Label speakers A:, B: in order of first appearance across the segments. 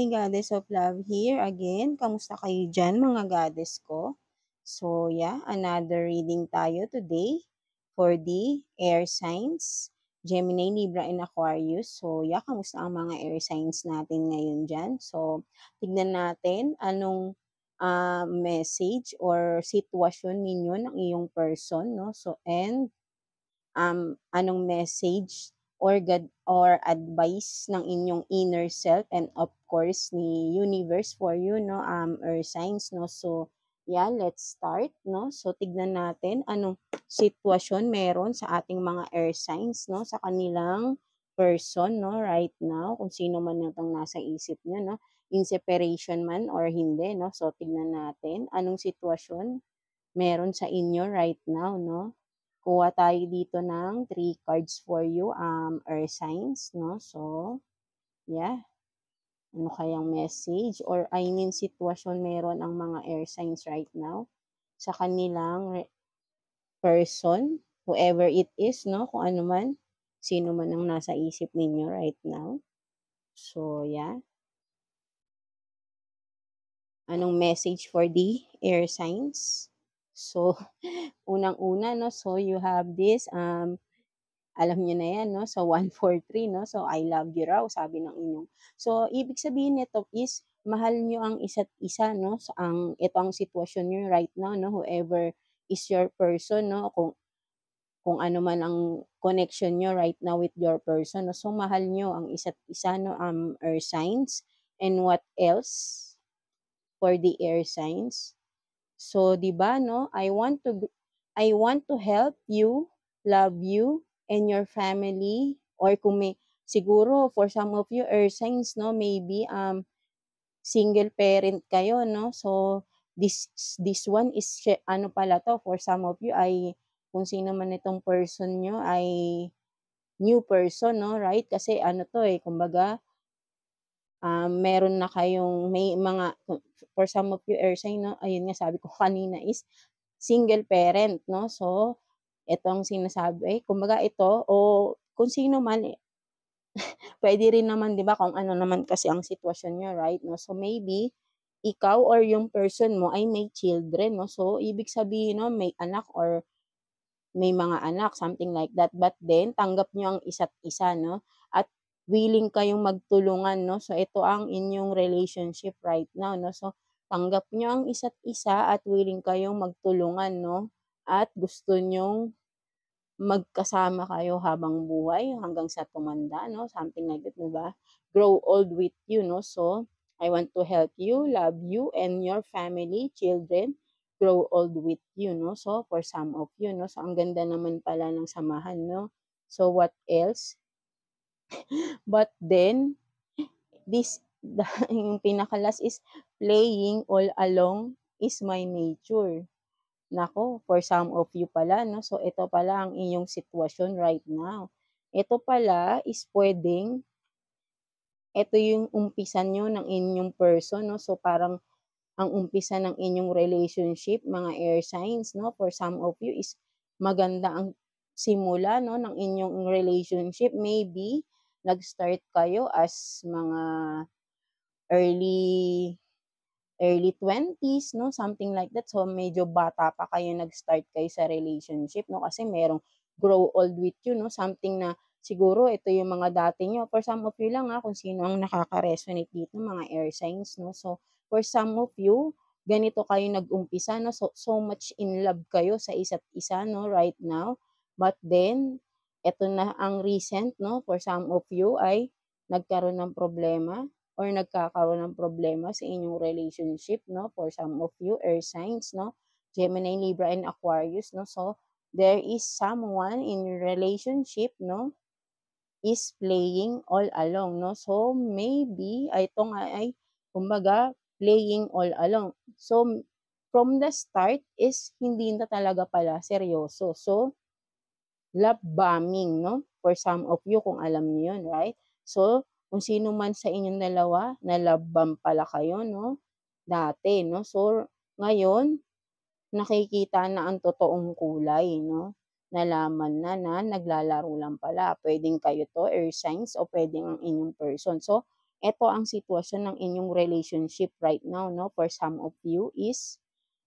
A: Hi, Goddess of Love here again. Kamusta kayo dyan, mga goddess ko? So, another reading tayo today for the air signs, Gemini, Libra, and Aquarius. So, kamusta ang mga air signs natin ngayon dyan? So, tignan natin anong message or sitwasyon ninyo ng iyong person, no? So, and anong message or God or advice ng inyong inner self and of course ni universe for you, no, earth signs, no. So let's start, no. So tignan natin anong sitwasyon meron sa ating mga air signs, no, sa kanilang person, no, right now, kung sino man itong nasa isip niya, no, in separation man or hindi, no. So tignan natin anong sitwasyon meron sa inyo right now, no. Kuha tayo dito ng 3 cards for you, earth signs, no? So, ano kayang message or I mean sitwasyon meron ang mga air signs right now sa kanilang person, whoever it is, no? Kung ano man, sino man ang nasa isip ninyo right now. So, anong message for the air signs? So, unang-una, no? So, you have this, alam niyo na yan, no? So, 143, no? So, I love you raw, sabi ng inyong. So, ibig sabihin nito is, mahal niyo ang isa't isa, no? So, ito ang sitwasyon niyo right now, no? Whoever is your person, no? Kung ano man ang connection niyo right now with your person, no? So, mahal niyo ang isa't isa, no? Earth signs. And what else for the air signs? So, 'di ba, no? I want to help you, love you, and your family. Or kung may, siguro, for some of you, earth signs, no? Maybe, single parent kayo, no? So, this one is, ano pala to, for some of you, ay, kung sino man itong person nyo, ay new person, no? Right? Kasi, ano to kumbaga, meron na kayong, may mga, for some of you, air sign, no? Ayun nga, sabi ko kanina is, single parent, no? So, ito ang sinasabi, kumbaga ito, o kung sino man, pwede rin naman, 'di ba, kung ano naman kasi ang sitwasyon niyo, right, no? So, maybe, ikaw or yung person mo ay may children, no? So, ibig sabihin, no, may anak or may mga anak, something like that. But then, tanggap nyo ang isa't isa, no? At willing kayong magtulungan, no? So, ito ang inyong relationship right now, no? So, tanggap nyo ang isa't isa at willing kayong magtulungan, no? At gusto nyong magkasama kayo habang buhay hanggang sa tumanda, no? Something like that, diba? Grow old with you, no? So, I want to help you, love you, and your family, children, grow old with you, no? So, for some of you, no? So, ang ganda naman pala ng samahan, no? So, what else? But then, yung pinakalas is, playing all along is my nature. Nako, for some of you pala, no? So, ito pala ang inyong sitwasyon right now. Ito pala is pwedeng, ito yung umpisa nyo ng inyong person, no? So, parang ang umpisa ng inyong relationship, mga air signs, no? For some of you is maganda ang simula, no, ng inyong relationship. Maybe, nag-start kayo as mga early 20s, no? Something like that. So, medyo bata pa kayo, nag-start kayo sa relationship, no? Kasi merong grow old with you, no? Something na siguro ito yung mga dati nyo. For some of you lang, kung sino ang nakaka-resonate dito, mga air signs, no? So, for some of you, ganito kayo nag-umpisa, no? So much in love kayo sa isa't isa, no? Right now. But then, ito na ang recent, no? For some of you ay nagkaroon ng problema or nagkakaroon ng problema sa inyong relationship, no? For some of you, earth signs, no? Gemini, Libra, and Aquarius, no? So, there is someone in your relationship, no? Is playing all along, no? So, maybe, ito nga ay, kumbaga, playing all along. So, from the start is, hindi na talaga pala seryoso. So, love bombing, no? For some of you, kung alam niyo yun, right? So, kung sino man sa inyong dalawa, na love bomb pala kayo, no? Dati, no? So, ngayon, nakikita na ang totoong kulay, no? Nalaman na naglalaro lang pala. Pwedeng kayo to, air signs, o pwedeng ang inyong person. So, eto ang sitwasyon ng inyong relationship right now, no? For some of you is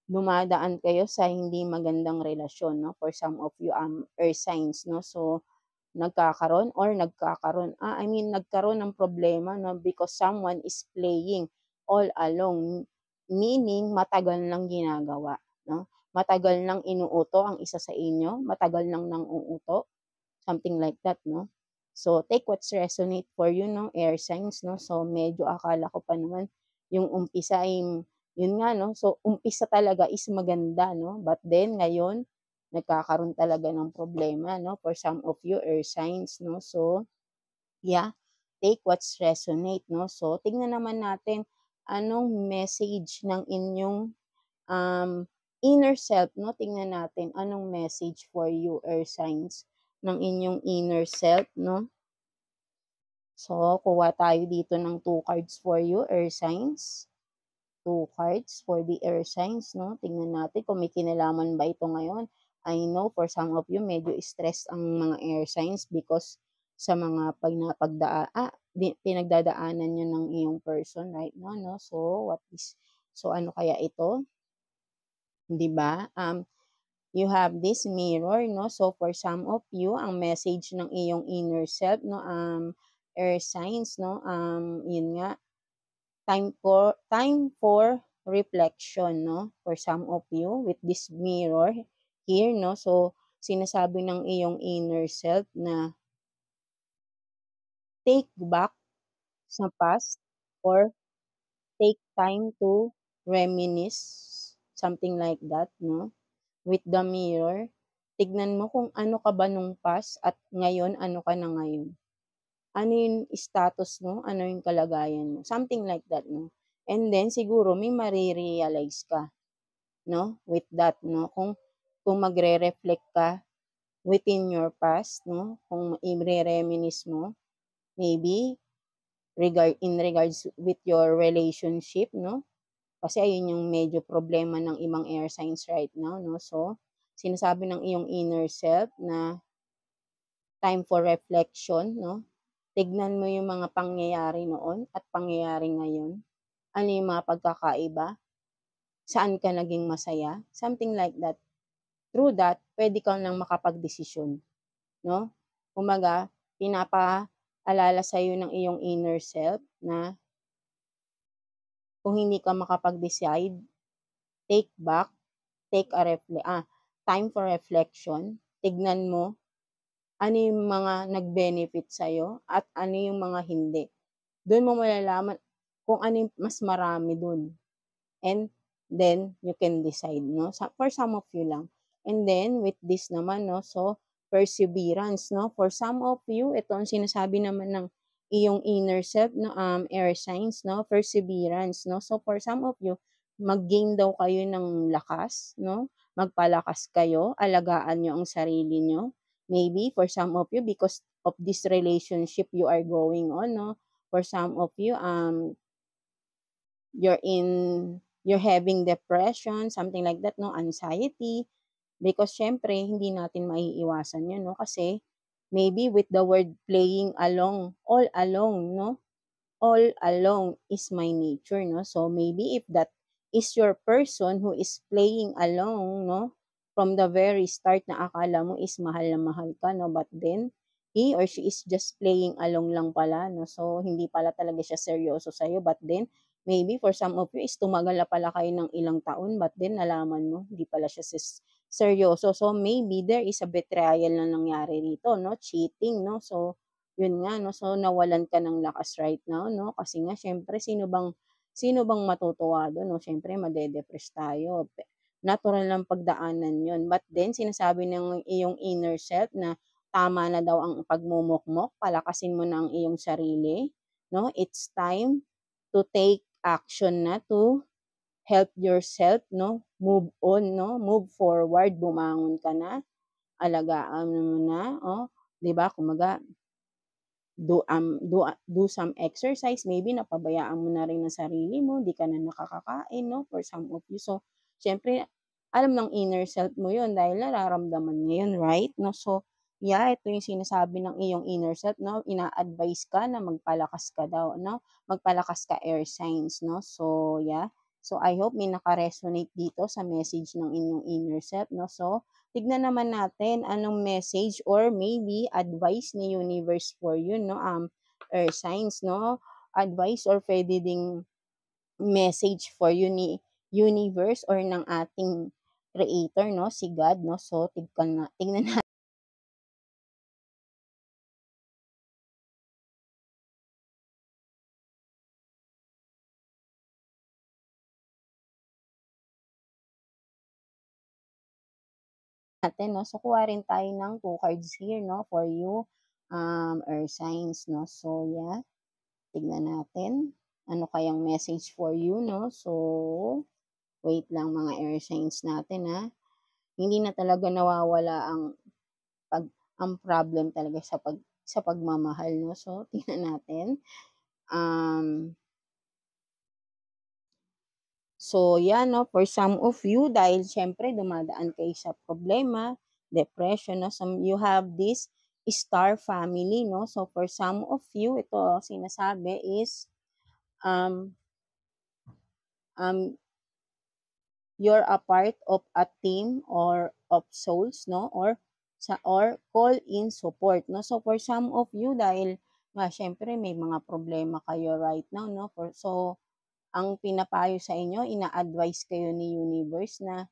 A: dumadaan kayo sa hindi magandang relasyon, no? For some of you, earth signs, no? So, nagkaroon ng problema, no? Because someone is playing all along, meaning matagal nang ginagawa, no? Matagal nang inuuto ang isa sa inyo, matagal nang nang-uuto, something like that, no? So, take what's resonate for you, no? Air signs, no? So, medyo akala ko pa naman yung umpisa ay, yun nga, no? So, umpisa talaga is maganda, no? But then, ngayon, nagkakaroon talaga ng problema, no? For some of you, air signs, no? So, yeah, take what's resonate, no? So, tingnan naman natin anong message ng inyong inner self, no? Tingnan natin anong message for you, earth signs, ng inyong inner self, no? So, kuha tayo dito ng 2 cards for you, earth signs. 2 cards for the earth signs, no? Tingnan natin kung may kinalaman ba ito ngayon. I know for some of you, medyo stress ang mga air signs because sa mga pinagdadaanan nyo ng iyong person right now, no? So, ano kaya ito? 'Di ba? You have this mirror, no? So, for some of you, ang message ng iyong inner self, no? Air signs, no? Yun nga, time for reflection, no? For some of you, with this mirror here, no? So, sinasabi ng iyong inner self na take back sa past or take time to reminisce, something like that, no? With the mirror, tignan mo kung ano ka ba nung past at ngayon ano ka na ngayon. Ano yung status mo, ano yung kalagayan mo, something like that, no? And then siguro may mare-realize ka, no? With that, no? Kung magre-reflect ka within your past, no? Kung i-reminisce mo, maybe in regards with your relationship, no? Kasi ayun yung medyo problema ng ibang air signs right now, no? So, sinasabi ng iyong inner self na time for reflection, no? Tignan mo yung mga pangyayari noon at pangyayari ngayon. Ano yung mga pagkakaiba? Saan ka naging masaya? Something like that. Through that, pwede kang nang makapagdesisyon, no? Kumbaga, pinapaalala sa'yo ng iyong inner self na kung hindi ka makapag-decide, take back, time for reflection. Tignan mo ano yung mga nag-benefit sa'yo at ano yung mga hindi. Doon mo malalaman kung ano yung mas marami dun. And then, you can decide, no? For some of you lang. And then, with this naman, no? So, perseverance, no? For some of you, ito ang sinasabi naman ng iyong inner self, no? Air signs, no? Perseverance, no? So, for some of you, mag-gain daw kayo ng lakas, no? Magpalakas kayo, alagaan nyo ang sarili nyo. Maybe, for some of you, because of this relationship you are going on, no? For some of you, you're having depression, something like that, no? Anxiety. Because syempre, hindi natin maiiwasan yun, no? Kasi, maybe with the word playing along, all along, no? All along is my nature, no? So, maybe if that is your person who is playing along, no? From the very start na akala mo is mahal na mahal ka, no? But then, he or she is just playing along lang pala, no? So, hindi pala talaga siya seryoso sa'yo. But then, maybe for some of you is tumagal na pala kayo ng ilang taon, but then nalaman mo, hindi pala siya seryoso. So, maybe there is a betrayal na nangyari rito, no? Cheating, no? So, yun nga, no? So, nawalan ka ng lakas right now, no? Kasi nga, syempre, sino bang matutuwa doon, no? Syempre, madedepress tayo. Natural lang pagdaanan yun. But then, sinasabi ng iyong inner self na tama na daw ang pagmumukmok, palakasin mo na ang iyong sarili, no? It's time to take action na to help yourself, no? Move on, no? Move forward, bumangon ka na, alagaan mo na, oh, 'di ba? Kumaga, do some exercise, maybe napabayaan mo na rin ang sarili mo, di ka na nakakakain, no? For some of you. So, syempre, alam ng inner self mo yun dahil nararamdaman niya yun, right? No? So, yeah, ito yung sinasabi ng iyong inner self, 'no, ina-advice ka na magpalakas ka daw, 'no, magpalakas ka air signs, 'no. So, yeah. So, I hope may naka-resonate dito sa message ng inyong inner self, 'no. So, tignan naman natin anong message or maybe advice ni universe for you, 'no, air signs, 'no. Advice or puwede ding message for you ni universe or ng ating creator, 'no, si God, 'no. So, tignan natin, 'no. So, kuha rin tayo ng 2 cards here, 'no, for you, earth signs, 'no. So, yeah, tignan natin. Ano kayang message for you, 'no. So, wait lang mga air signs natin, Hindi na talaga nawawala pag ang problem talaga sa pagmamahal, 'no. So, tingnan natin. Um So, yan 'no, for some of you dahil siyempre dumadaan kayo sa problema, depression 'no, you have this star family 'no. So, for some of you ito sinasabi is, um, um, you're a part of a team or of souls 'no, or call in support 'no. So, for some of you dahil nga siyempre may mga problema kayo right now 'no, ang pinapayo sa inyo, ina-advice kayo ni universe na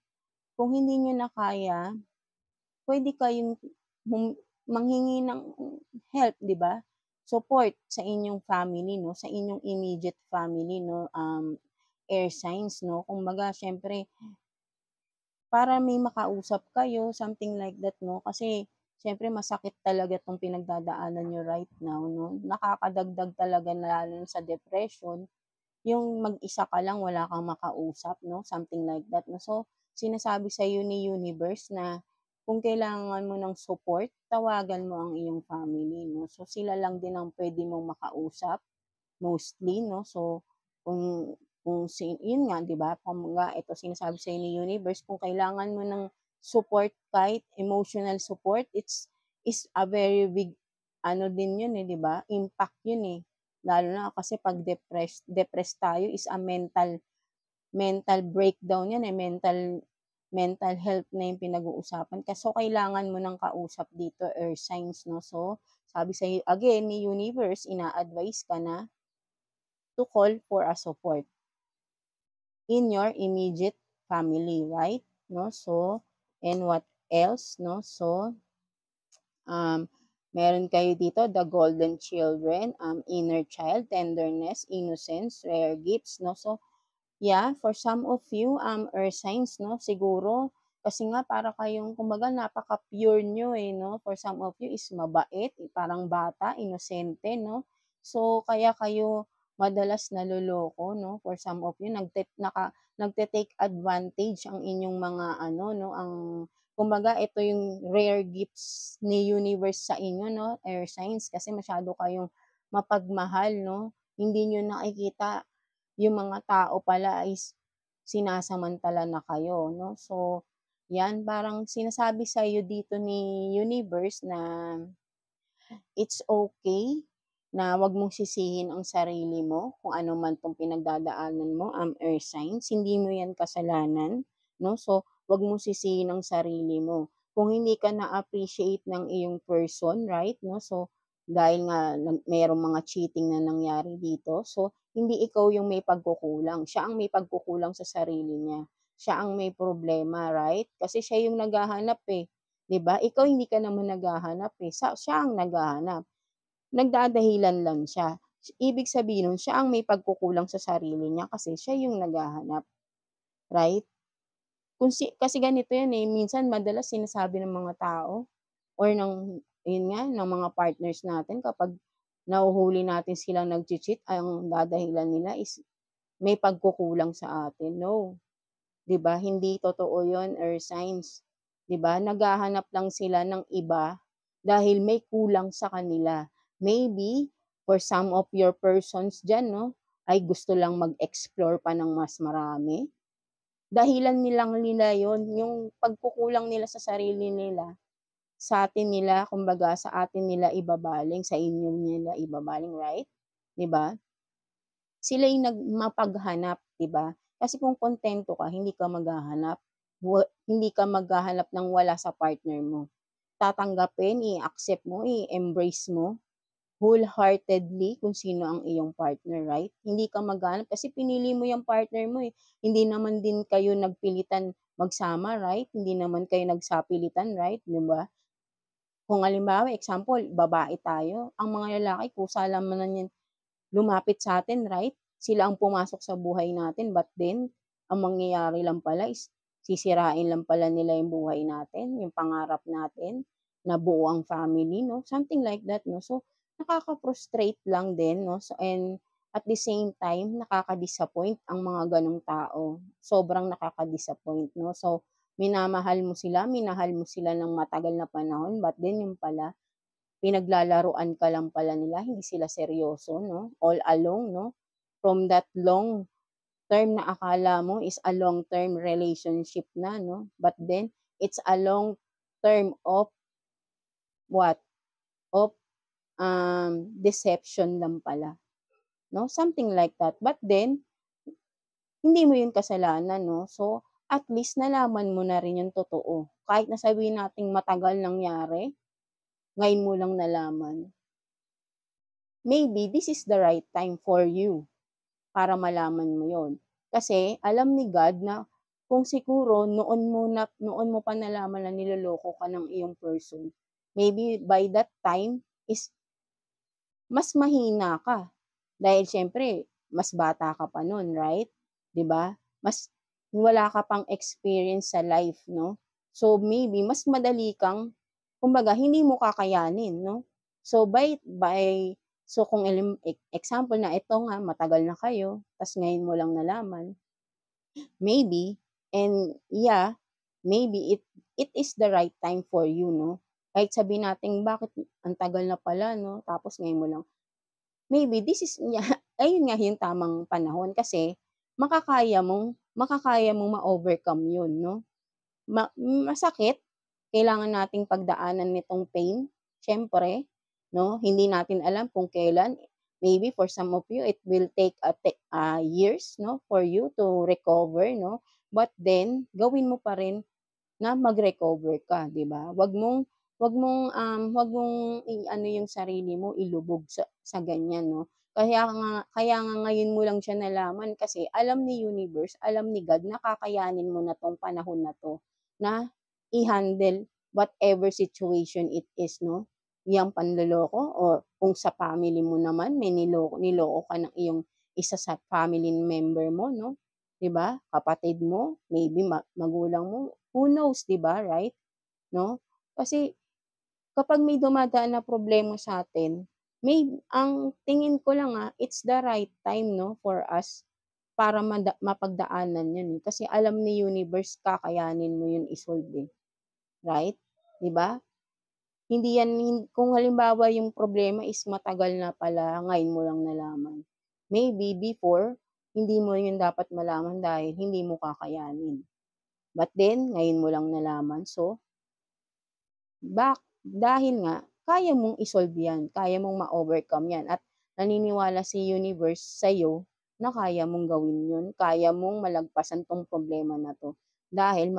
A: kung hindi niyo na kaya, puwede kayong manghingi ng help, 'di ba? Support sa inyong family 'no, sa inyong immediate family 'no, air signs 'no. Kumbaga siyempre para may makausap kayo, something like that 'no, kasi siyempre masakit talaga 'tong pinagdadaanan niyo right now 'no. Nakakadagdag talaga na lalo na sa depression. Yung mag-isa ka lang wala kang makausap 'no, something like that 'no. So, sinasabi sa'yo ni universe na kung kailangan mo ng support, tawagan mo ang iyong family 'no. So, sila lang din ang puwede mong makausap mostly 'no. So, yun nga 'di ba, kumbaga ito sinasabi sa'yo ni universe kung kailangan mo ng support kahit emotional support, is a very big ano din yun, 'di ba, impact yun, Lalo na kasi 'pag depressed tayo is a mental breakdown yan, mental mental health na yung pinag-uusapan so kailangan mo ng kausap dito, earth signs 'no. So, sabi sa'yo again ni universe, ina-advice ka na to call for a support in your immediate family, right? No? So, and what else, no? So, um, meron kayo dito, the golden children, inner child, tenderness, innocence, rare gifts, no? So, yeah, for some of you, earth signs, no? Siguro, kasi nga para kayong, kumbaga, napaka-pure nyo, no? For some of you is mabait, parang bata, inosente, no? So, kaya kayo madalas naloloko, no? For some of you, nagte-take advantage ang inyong mga, ano, no? Kumbaga, ito yung rare gifts ni universe sa inyo, no? Air signs, kasi masyado kayong mapagmahal, no? Hindi nyo nakikita yung mga tao pala is sinasamantala na kayo 'no. So, 'yan parang sinasabi sa'yo dito ni universe na it's okay na 'wag mong sisihin ang sarili mo kung ano man 'tong pinagdadaanan mo, earth signs, hindi mo 'yan kasalanan 'no. So, 'wag mong sisihin ang sarili mo. Kung hindi ka na-appreciate ng iyong person, right 'no, so dahil nga merong mga cheating na nangyari dito, so hindi ikaw yung may pagkukulang, siya ang may pagkukulang sa sarili niya. Siya ang may problema, right? Kasi siya yung naghahanap, 'di ba? Ikaw hindi ka naman naghahanap, siya ang naghahanap. Nagdadahilan lang siya. Ibig sabihin nun siya ang may pagkukulang sa sarili niya kasi siya yung naghahanap, right? Kasi ganito yan, minsan madalas sinasabi ng mga tao or yun nga, ng mga partners natin kapag nahuhuli natin silang nagche-cheat, ang dadahilan nila is may pagkukulang sa atin. No, 'di ba? Hindi totoo yun or signs, 'di ba? Naghahanap lang sila ng iba dahil may kulang sa kanila. Maybe for some of your persons diyan 'no, ay gusto lang mag-explore pa ng mas marami. Dahilan nila yon yung pagkukulang nila sa sarili nila, sa atin nila kumbaga sa atin nila ibabaling, sa inyo nila ibabaling, right? 'Di ba? Sila yung mapaghanap, 'di ba? Kasi kung kontento ka, hindi ka maghahanap, hindi ka maghahanap ng wala sa partner mo. Tatanggapin, i-accept mo, i-embrace mo wholeheartedly kung sino ang iyong partner, right? Hindi ka maghahanap kasi pinili mo yung partner mo, eh. Hindi naman din kayo nagpilitan magsama, right? Hindi naman kayo nagsapilitan, right? 'Di ba? Kung halimbawa, example, babae tayo, ang mga lalaki kusa naman yan lumapit sa atin, right? Sila ang pumasok sa buhay natin, but then ang mangyayari lang pala is sisirain lang pala nila yung buhay natin, yung pangarap natin na buo ang family, 'no? Something like that, 'no? So, nakaka-frustrate lang din, 'no? So, and at the same time, nakaka-disappoint ang mga gano'ng tao. Sobrang nakaka-disappoint, 'no? So, minahal mo sila ng matagal na panahon, but then yung pala pinaglalaruan ka lang pala nila, hindi sila seryoso, 'no, all along, 'no, from that long term na akala mo is a long-term relationship na, 'no, but then it's a long term of what, of, deception lang pala, 'no, something like that. But then, hindi mo yun kasalanan, 'no, so at least nalaman mo na rin yung totoo. Kahit na sabihin nating matagal nangyari, ngayon mo lang nalaman. Maybe this is the right time for you para malaman mo yon. Kasi alam ni God na kung siguro noon mo pa nalaman na niloloko ka ng iyong person, maybe by that time is mas mahina ka. Dahil siyempre mas bata ka pa nun, right? 'Di ba? Mas wala ka pang experience sa life, 'no? So maybe mas madali kang kumbaga hindi mo kakayanin, 'no? So so kung example na ito nga matagal na kayo ta's ngayon mo lang nalaman, maybe and yeah, maybe it is the right time for you, 'no? Kahit sabihin natin, "Bakit ang tagal na pala, 'no, tapos ngayon mo lang." Maybe this is ayun nga yung tamang panahon kasi makakaya mong ma-overcome yun, 'no? Masakit, kailangan nating pagdaanan nitong pain, siyempre, 'no? Hindi natin alam kung kailan. Maybe for some of you, it will take years, 'no, for you to recover, 'no? But then, gawin mo pa rin na mag-recover ka, 'di ba? Wag mong i-ano yung sarili mo, ilubog sa ganyan, 'no? Kaya nga ngayon mo lang siya nalaman kasi alam ni universe, alam ni God na kakayanin mo na 'tong panahon na 'to na i-handle whatever situation it is, 'no? Yang panloloko or kung sa family mo naman may niloko ka ng iyong isa sa family member mo, 'no? 'Di ba? Kapatid mo, maybe magulang mo, who knows, 'di ba, right? 'No? Kasi kapag may dumadaan na problema sa'tin, ang tingin ko lang, it's the right time, 'no, for us para mapagdaanan 'yun, eh. Kasi alam ni universe kakayanin mo 'yun i-solve, eh, right? 'Di ba? Hindi yan kung halimbawa yung problema is matagal na pala, ngayon mo lang nalaman. Maybe before, hindi mo 'yun dapat malaman dahil hindi mo kakayanin. But then, ngayon mo lang nalaman, so dahil nga kaya mong i-solve 'yan, kaya mong ma-overcome 'yan at naniniwala si universe sa'yo na kaya mong gawin 'yun, kaya mong malagpasan 'tong problema na 'to. Dahil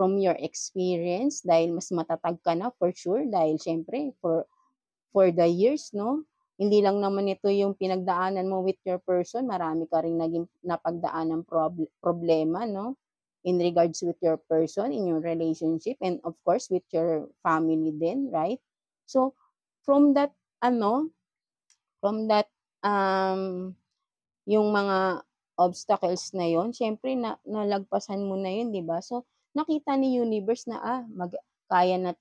A: from your experience, dahil mas matatag ka na for sure, dahil siyempre for the years, 'no, hindi lang naman ito yung pinagdaanan mo with your person, marami ka ring naging napagdaanang problema, 'no? In regards with your person, in your relationship, and of course with your family din, right? So, from that ano, from that, yung mga obstacles na yon siyempre nalagpasan mo na yun, 'di ba? So, nakita ni universe na, kaya na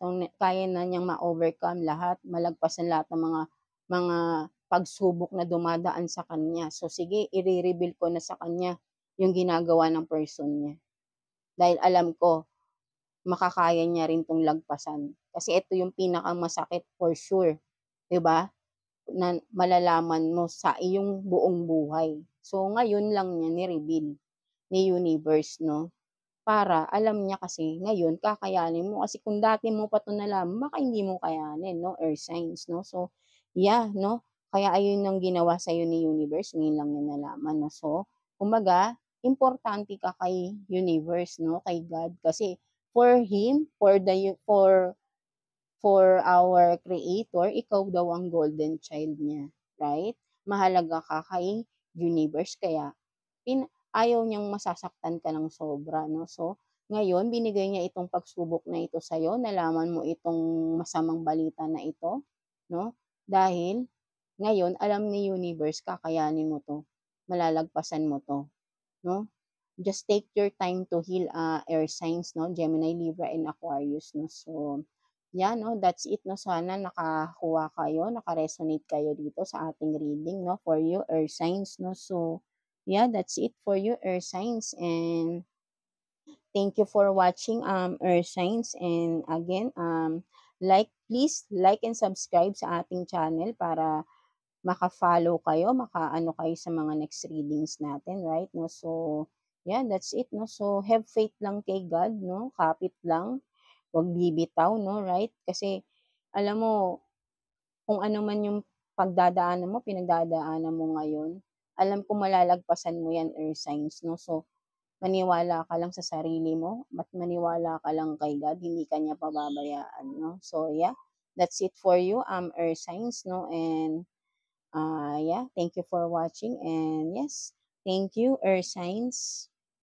A: niyang ma-overcome lahat, malagpasan lahat ng mga pagsubok na dumadaan sa kanya. So, sige ire-reveal ko na sa kanya yung ginagawa ng person niya. Dahil alam ko, makakaya niya rin 'tong lagpasan. Kasi ito yung pinakamasakit for sure, 'di ba? Na malalaman mo sa iyong buong buhay. So, ngayon lang niya ni-reveal ni universe, 'no? para alam niya kasi ngayon kakayanin mo. Kasi kung dati mo pa 'to nalaman baka hindi mo kayanin 'no, earth signs 'no. So, yeah 'no, kaya ayun ang ginawa sa'yo ni universe, ngayon lang niya nalaman 'no. So, kumbaga importante ka kay universe 'no, kay God kasi for him, for our creator, ikaw daw ang golden child niya, right? Mahalaga ka kay universe kaya ayaw niyang masasaktan ka ng sobra 'no. So, ngayon binigay niya itong pagsubok na ito sa'yo, nalaman mo itong masamang balita na ito 'no, dahil ngayon alam ni universe kakayanin mo 'to, malalagpasan mo 'to 'no. Just take your time to heal, air signs 'no, Gemini, Libra, and Aquarius 'no. So, yeah 'no, that's it 'no. Sana nakakuha kayo, naka-resonate kayo dito sa ating reading 'no, for you, earth signs 'no. So, yeah, that's it for you, earth signs, and thank you for watching, earth signs. And again, please like and subscribe sa ating channel para maka-follow kayo, makaano kayo sa mga next readings natin, right, 'no. So, yeah, that's it 'no. So, have faith lang kay God 'no, kapit lang, 'wag bibitaw 'no, right? Kasi alam mo, kung ano man yung pinagdadaanan mo ngayon, alam ko malalagpasan mo yan, earth signs 'no. So, maniwala ka lang sa sarili mo at maniwala ka lang kay God, hindi ka niya pababayaan 'no. So, yeah, that's it for you, earth signs 'no. And yeah, thank you for watching, and yes, thank you, earth signs.